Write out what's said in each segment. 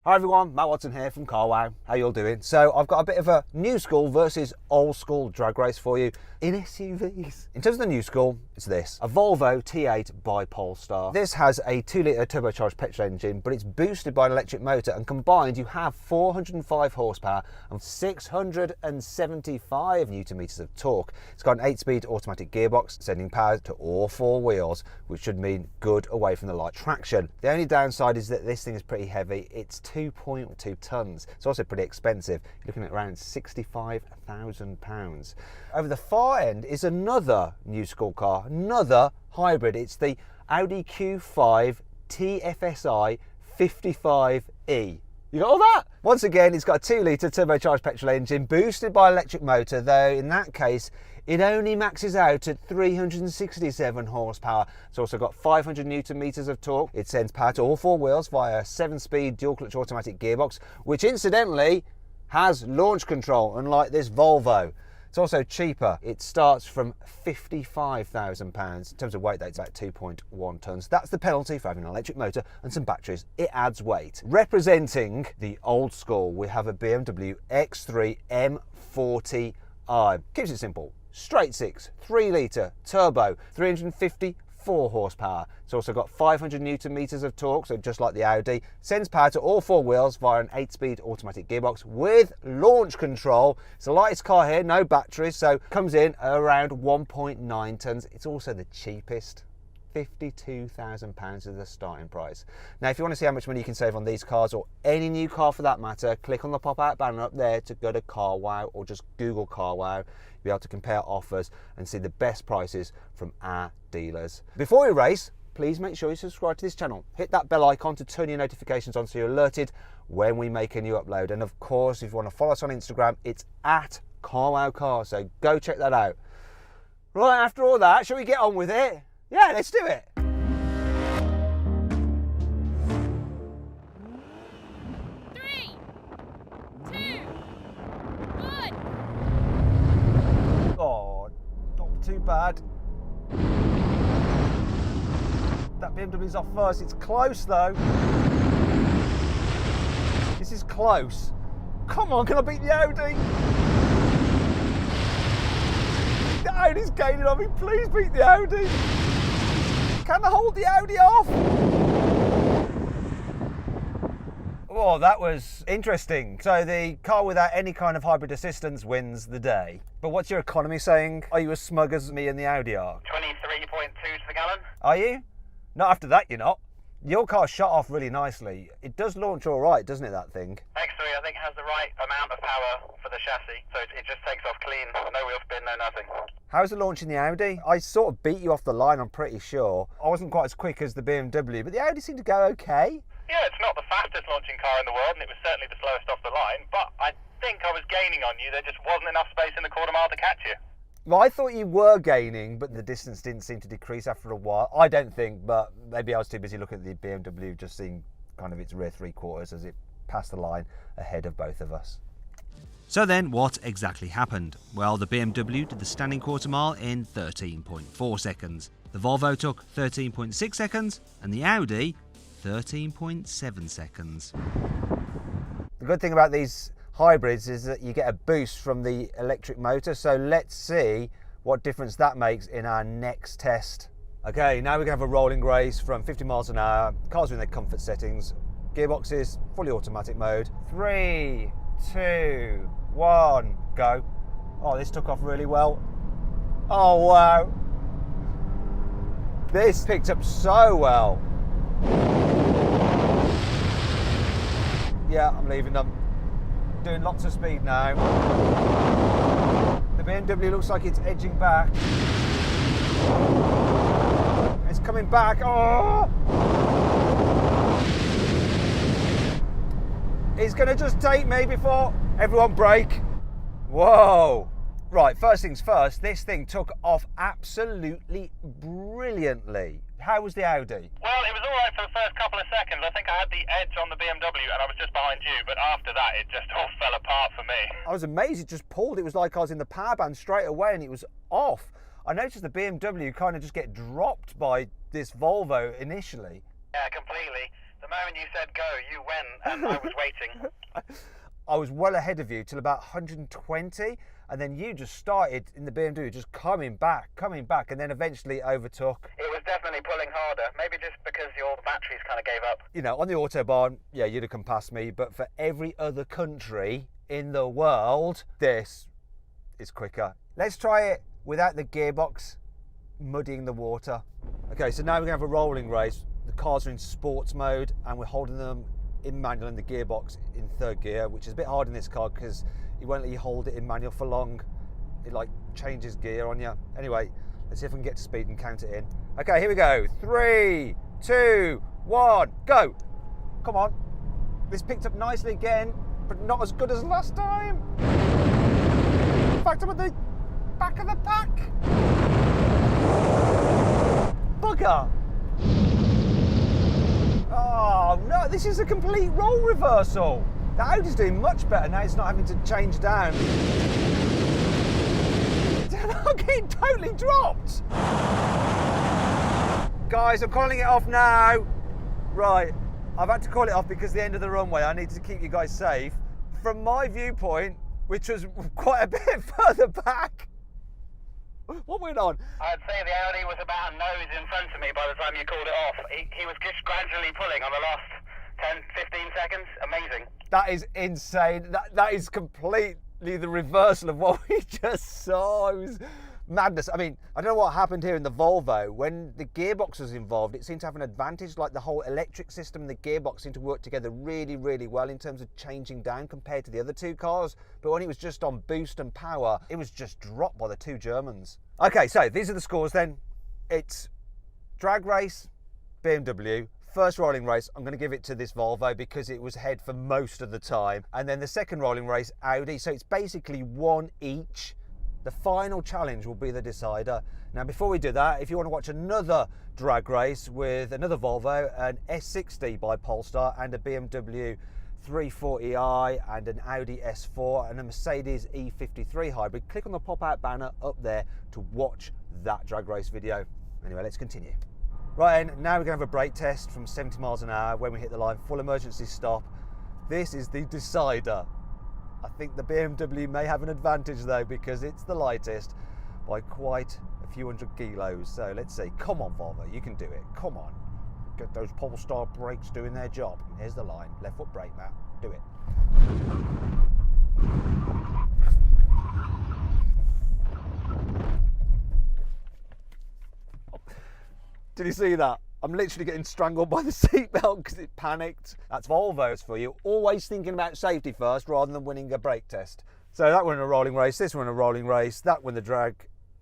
Hi everyone, Matt Watson here from CarWow. How you all doing? So I've got a bit of a new school versus old school drag race for you in SUVs. In terms of the new school, it's this. A Volvo T8 by Polestar. This has a 2-litre turbocharged petrol engine, but it's boosted by an electric motor, and combined you have 405 horsepower and 675 newton meters of torque. It's got an 8-speed automatic gearbox, sending power to all four wheels, which should mean good away from the light traction. The only downside is that this thing is pretty heavy. It's 2.2 tons. It's also pretty expensive. You're looking at around £65,000. Over the far end is another new school car, another hybrid. It's the Audi Q5 TFSI 55e. You got all that? Once again, it's got a 2-litre turbocharged petrol engine boosted by electric motor, though in that case it only maxes out at 367 horsepower. It's also got 500 newton meters of torque. It sends power to all four wheels via a 7-speed dual clutch automatic gearbox, which incidentally has launch control, unlike this Volvo. It's also cheaper. It starts from £55,000. In terms of weight, that's about 2.1 tons. That's the penalty for having an electric motor and some batteries. It adds weight. Representing the old school, we have a BMW X3 M40i. Keeps it simple. Straight 6, 3-litre, turbo, 354 horsepower. It's also got 500 newton meters of torque, so just like the Audi. Sends power to all four wheels via an 8-speed automatic gearbox with launch control. It's the lightest car here, no batteries, so comes in at around 1.9 tons. It's also the cheapest. £52,000 is the starting price. Now, if you want to see how much money you can save on these cars, or any new car for that matter, click on the pop-out banner up there to go to CarWow, or just Google CarWow. You'll be able to compare offers and see the best prices from our dealers. Before we race, please make sure you subscribe to this channel. Hit that bell icon to turn your notifications on so you're alerted when we make a new upload. And of course, if you want to follow us on Instagram, it's at CarWow Cars, so go check that out. Right, after all that, shall we get on with it? Yeah, let's do it. Three, two, one. Oh, not too bad. That BMW's off first. It's close though. This is close. Come on, can I beat the Audi? The Audi's gaining on me. Please beat the Audi. Can I hold the Audi off? Oh, that was interesting. So the car without any kind of hybrid assistance wins the day. But what's your economy saying? Are you as smug as me and the Audi are? 23.2 to the gallon. Are you? Not after that, you're not. Your car shut off really nicely. It does launch all right, doesn't it, that thing? X3, I think, has the right amount of power for the chassis, so it just takes off clean. No wheel spin, no nothing. How's the launch in the Audi? I sort of beat you off the line, I'm pretty sure. I wasn't quite as quick as the BMW, but the Audi seemed to go okay. Yeah, it's not the fastest launching car in the world, and it was certainly the slowest off the line, but I think I was gaining on you. There just wasn't enough space in the quarter mile to catch you. Well, I thought you were gaining, but the distance didn't seem to decrease after a while. I don't think, but maybe I was too busy looking at the BMW, just seeing kind of its rear three-quarters as it passed the line ahead of both of us. So then, what exactly happened? Well, the BMW did the standing quarter mile in 13.4 seconds. The Volvo took 13.6 seconds, and the Audi 13.7 seconds. The good thing about these hybrids is that you get a boost from the electric motor, so let's see what difference that makes in our next test. Okay, now we're going to have a rolling race from 50 miles an hour. Cars are in their comfort settings. Gearboxes, fully automatic mode. 3, 2, 1, go. Oh, this took off really well. Oh, wow. This picked up so well. Yeah, I'm leaving them. Doing lots of speed now. The BMW looks like it's edging back. It's coming back. Oh! It's going to just take me before everyone brake. Whoa! Right, first things first, this thing took off absolutely brilliantly. How was the Audi? Well, it was all right for the first couple of seconds. I think I had the edge on the BMW and I was just behind you, but after that it just all fell apart for me. I was amazed, it just pulled. It was like I was in the power band straight away and it was off. I noticed the BMW kind of just get dropped by this Volvo initially. Yeah, completely. The moment you said go, you went, and I was waiting. I was well ahead of you till about 120, and then you just started in the BMW, just coming back, and then eventually overtook. It was definitely pulling harder, maybe just because your batteries kind of gave up. You know, on the Autobahn, yeah, you'd have come past me, but for every other country in the world, this is quicker. Let's try it without the gearbox muddying the water. Okay, so now we're going to have a rolling race. The cars are in sports mode, and we're holding them in manual and the gearbox in third gear, which is a bit hard in this car because it won't let you hold it in manual for long. It like changes gear on you. Anyway, let's see if we can get to speed and count it in. Okay, here we go. 3, 2, 1, go. Come on. This picked up nicely again, but not as good as last time. In fact, I'm at the back of the pack. Bugger. Oh no, this is a complete role reversal. The Audi's doing much better now, it's not having to change down. I'm getting totally dropped. Guys, I'm calling it off now. Right, I've had to call it off because the end of the runway, I need to keep you guys safe. From my viewpoint, which was quite a bit further back. What went on? I'd say the Audi was about a nose in front of me by the time you called it off. He was just gradually pulling on the last 10, 15 seconds. Amazing. That is insane. That is completely the reversal of what we just saw. It was madness. I mean, I don't know what happened here in the Volvo. When the gearbox was involved, it seemed to have an advantage. Like the whole electric system and the gearbox seemed to work together really, really well in terms of changing down compared to the other two cars. But when it was just on boost and power, it was just dropped by the two Germans. Okay, so these are the scores then. It's drag race, BMW. First rolling race, I'm going to give it to this Volvo because it was ahead for most of the time. And then the second rolling race, Audi. So it's basically one each. The final challenge will be the decider. Now, before we do that, if you want to watch another drag race with another Volvo, an S60 by Polestar and a BMW 340i and an Audi S4 and a Mercedes E53 hybrid, click on the pop-out banner up there to watch that drag race video. Anyway, let's continue. Right, and now we're going to have a brake test from 70 miles an hour when we hit the line, full emergency stop. This is the decider. I think the BMW may have an advantage though because it's the lightest by quite a few hundred kilos. So let's see. Come on, Volvo, you can do it. Come on. Get those Polestar brakes doing their job. Here's the line. Left foot brake, Matt. Do it. Did you see that? I'm literally getting strangled by the seatbelt because it panicked. That's Volvos for you. Always thinking about safety first rather than winning a brake test. So that won a rolling race, this won a rolling race, that won the drag,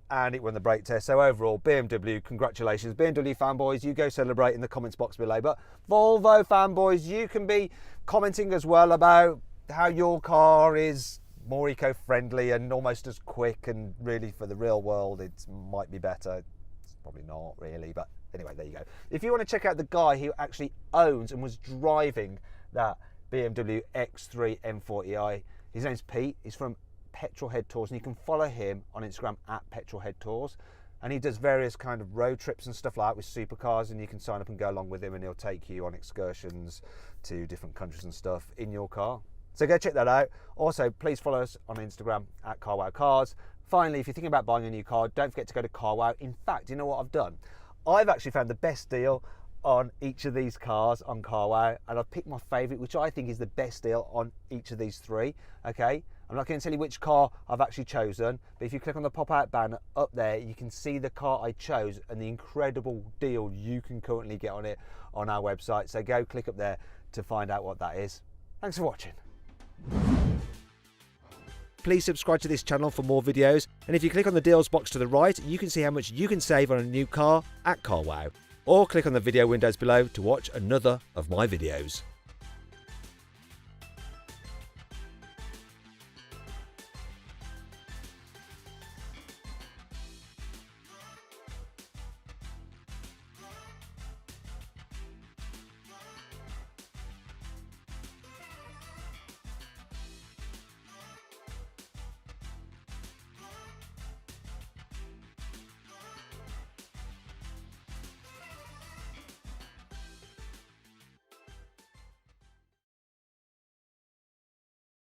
and it won the brake test. So overall, BMW, congratulations. BMW fanboys, you go celebrate in the comments box below. But Volvo fanboys, you can be commenting as well about how your car is more eco-friendly and almost as quick, and really for the real world, it might be better. It's probably not really, but anyway, there you go. If you want to check out the guy who actually owns and was driving that BMW X3 M40i, his name's Pete. He's from Petrolhead Tours, and you can follow him on Instagram at Petrolhead Tours. And he does various kind of road trips and stuff like that with supercars, and you can sign up and go along with him, and he'll take you on excursions to different countries and stuff in your car. So go check that out. Also, please follow us on Instagram at CarWowCars. Finally, if you're thinking about buying a new car, don't forget to go to CarWow. In fact, you know what I've done? I've actually found the best deal on each of these cars on CarWow, and I've picked my favourite, which I think is the best deal on each of these three. Okay, I'm not going to tell you which car I've actually chosen, but if you click on the pop-out banner up there, you can see the car I chose and the incredible deal you can currently get on it on our website. So go click up there to find out what that is. Thanks for watching. Please subscribe to this channel for more videos, and if you click on the deals box to the right, you can see how much you can save on a new car at CarWow. Or click on the video windows below to watch another of my videos.